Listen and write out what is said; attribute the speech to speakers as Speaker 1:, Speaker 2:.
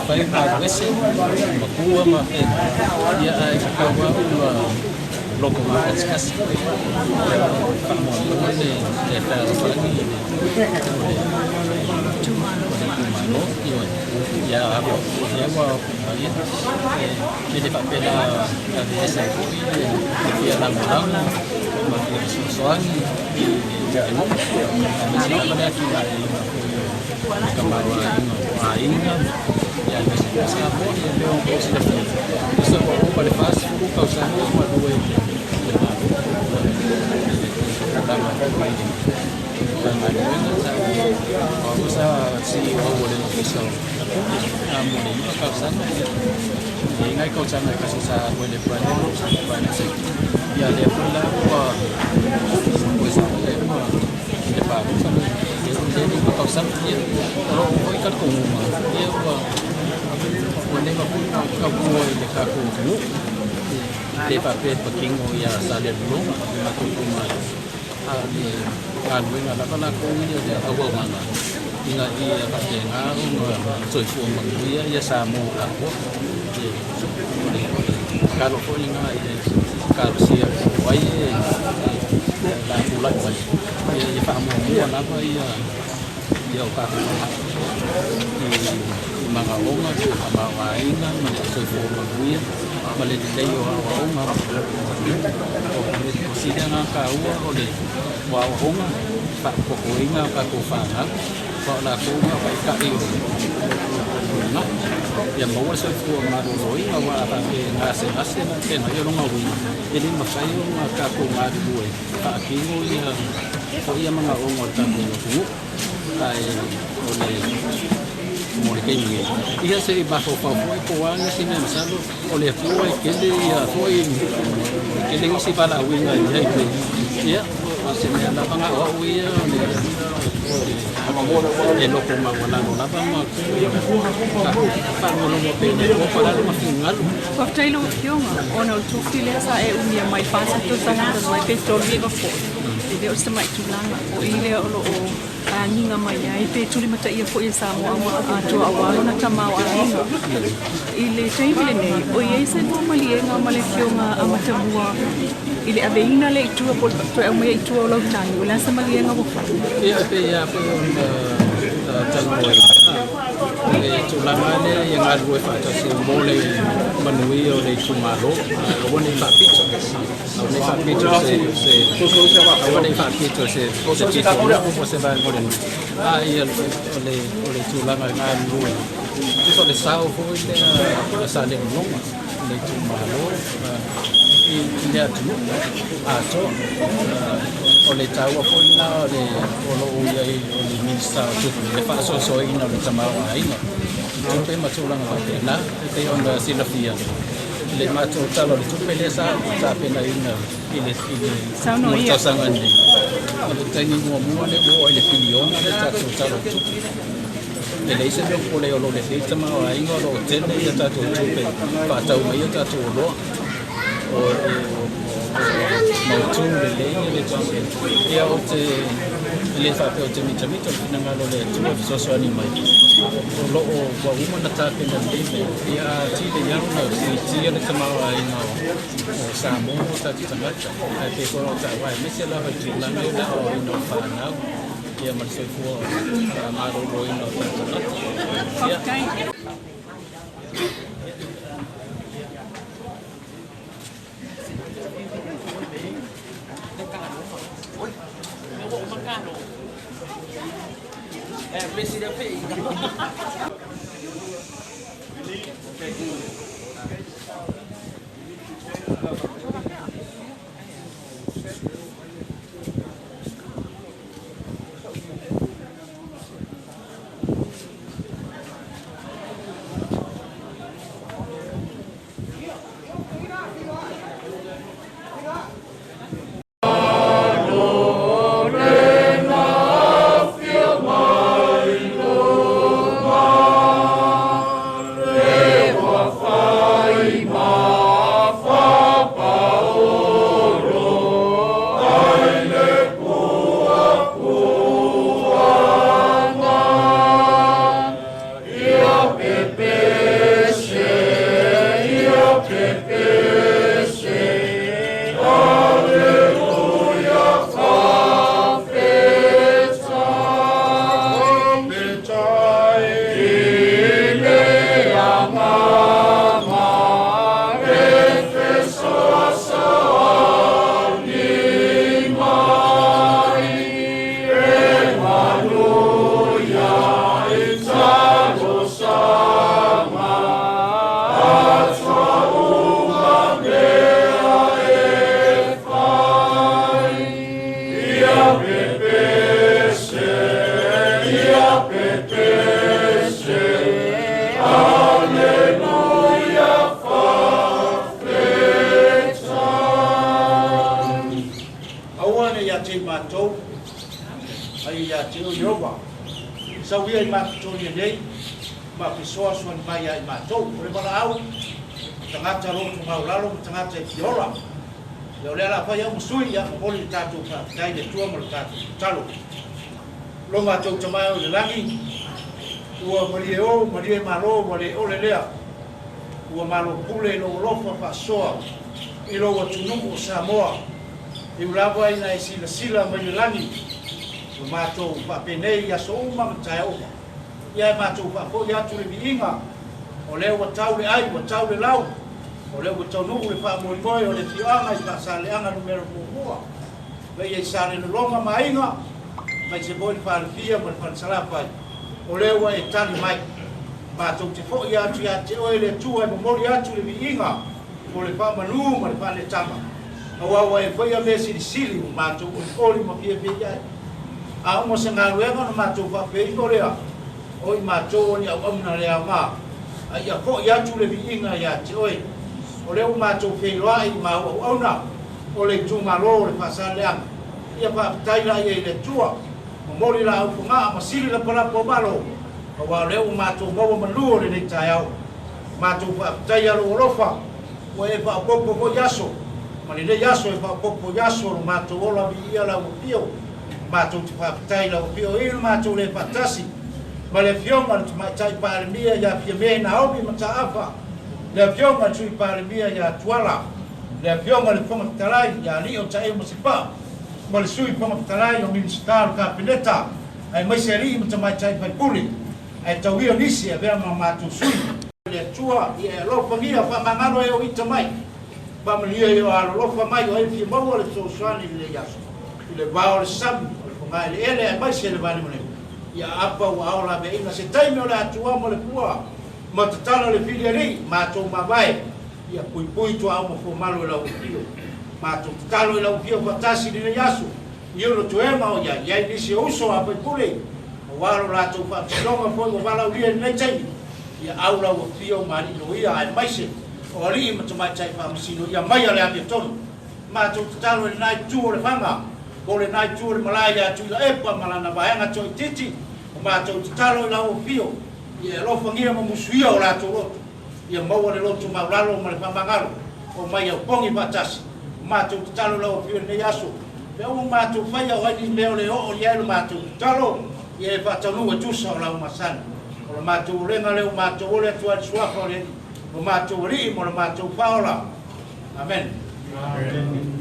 Speaker 1: Fai magwese makua ma ia ai kawa loko ma tskas mo le ta fani Tuioti.S ya hapo ya wa ile papela ya esa ya la mala ma soani ya no pada kita kemarin ainda ya nessa boa eu posso definir isso é para fácil por causa uma doença Usa si boleh pisau, boleh juga kawasan. Ingai kawasan mereka sisa boleh banyak sih. Ya dia pula usaha lemah. Dia baru sampai jadi kawasan dia. Kalau ikan kumuma, dia boleh kau boleh dekat kumu. Dia pakai pekingo ya salad belum, aku kumuma. Kan wena la kana ko ni ya awo mana inga ia ka tenga no soi fu manguia ya samu ako kalau ko inga kalau sia wai la pula wai ya pa mo na ko ia ya ka mga onga sa mawainga mga soi fu manguia mali dai yo onga o sida nga ka ole wa honga pa ko inga ka ko fanga ko la ko ma pa ka i na ya mo wa so ko ma do roi wa pa ke na se na ke na yo no wi ele ma sai yo ma ka ko ma do e pa ki mo ya ko ya mga ongo ta ni ko ai ole mo ke ni ia se ba ko pa ko wa ni sine masalo ole ko ke de ya foi ke de si para winga ya Sene la panga o uia e loko mawala no la panga pa no mo pene ko para no fingal
Speaker 2: ko tailo kionga ona tu file sa e umia mai pasa tu sana no mai pe toli ko fo e o sama tu langa o ile o lo o ninga mai ai pe tuli mata ia fo ia sa mo a tu awa na tama wa ile taimile nei o ia se no mali nga male kionga a Matamua ile aveina le tu po to e mai tu o lo tani o la sa mali nga bo fa
Speaker 1: ia pe tango e tu langa le yang alu fa ta se mole manui o le tu malo o ne fa pizza o ne fa pizza se o ne fa pizza se tito o se va mole ia o le tu langa nga alu so le sao fo le sa le longa le tu malo ile atu ato o le tau a foi na o lo uia i o le minista tu le fa so ina le tamawa ina tu pe matulanga va pena te onda silafia le mato talo le tu pe le sa pena ina ile
Speaker 2: sauno ia
Speaker 1: sanga ni o tengi mo le mo le piliona le talo tu le se do po le o lo le tamawa ina lo tene ia tatu tu pe pa tau mai tatu lo o tu le tose ia o te le fa pe o te mita fina ngalo le tu so so ani mai o lo o wa uma na ta pe na le ia ti le ia na ti le tamawa ina o sa mo ta ti tangata ai pe ko ta wa me se la ti la me na o ina fa na ia ma se fu ma ro ina ta ia
Speaker 3: mātou ai ia te o Iova. Sau ia I mātoni nei, ma pisoa suan mai ai mātou. O le wala au, tangata roto maulalo, tangata e piola. Leo lea la whai au musui, ia maboli tātou whaatai le tua mo le tātou talo. Lo mātou tamai o le langi, ua marie o, marie malo, marie o le lea. Ua malo pule lo lofa whaasoa, I lo atunungu o Samoa. I ulawa ina e sila mai le langi. O mātou whapenei ia so uma matai oma. Ia e mātou whapoi atu le viinga. O leo wa tau le ai, wa tau le lau. O leo wa tau nuku le whamoimoe o le tianga I whaasaleanga numero mua. Vei e sale le longa mainga. Mai se boi le whaalefia ma le whansalapai. O leo wa e tali mai. Mātou te fo atu ia te oe le tua e mamori atu le viinga. O le whamanu ma le whale tama. Awa e whaia me Sili o mātou o oli ma pia pia ai. A omo se ngā ruenga no mātou whapei ko rea. O I mātou o ni au amuna rea ngā. A ia ko I atu le viinga ia te oe. O leo mātou wheiroa I mā au auna. O le tūngā lo o le whasaleanga. Ia whaapitaira I le tua. O mori la au punga ma Sili la palapo malo. Awa leo mātou maua malu o le nei tai au. Mātou whaapitaira lo orofa. O e whaapopo ko yaso. Ma le yaso e whaapopo yaso o mātou ola vi ia la upio. Mātou te whaapitai la upio I mātou le patasi. Ma le fionga le tumaitai pāremia ia pia me Naomi ma taafa. Le fionga tui pāremia ia tuala. Le fionga le fonga pitarai ia lio ta e masipa. Ma le sui fonga pitarai o ministaro ka pineta. Ai maise ri ma tumaitai paipuli. Ai tauhio nisi e vea ma mātou sui. Le tua ia lofangia whamangano e o ita mai. Pamalia I o alofa mai o e pia maua le sosuani le yaso. I le vao le sami. Ngai le ele e mai se le vani mone. Ia apa ua aola me ina se taime o le atua mo le pua. Ma tatala le fili ali, mātou mawai. Ia pui tua au ma fōmalo e lau pio. Mātou tatalo e lau pio patasi ni le yasu. Ia lo tuema o ia, ia nisi uso a paipule. O walo lātou whaatilonga fōi o wala uria nei taimi. Ia aula ua pio marino ia ai maise. O ali I matamai tai whaamasino ia mai ale apia tonu. Mātou tatalo e nai tu o le whanga. O le nai tu o le malaya atu ila epa malana vaenga toi titi. O mātou tatalo I lau pio. Ia lofangia ma musuia o lātou loto. Ia maua le loto maulalo ma le whamangaro. O mai au pongi patasi. O mātou tatalo lau pio nei aso. Pe o mātou whaia o haini meo le o ia elu mātou tatalo. Ia e whatanu e tusa o lau masani. O le mātou renga leo mātou ole atu adi suafa o le. O mātou rii mo le mātou whaola. Amen. Amen.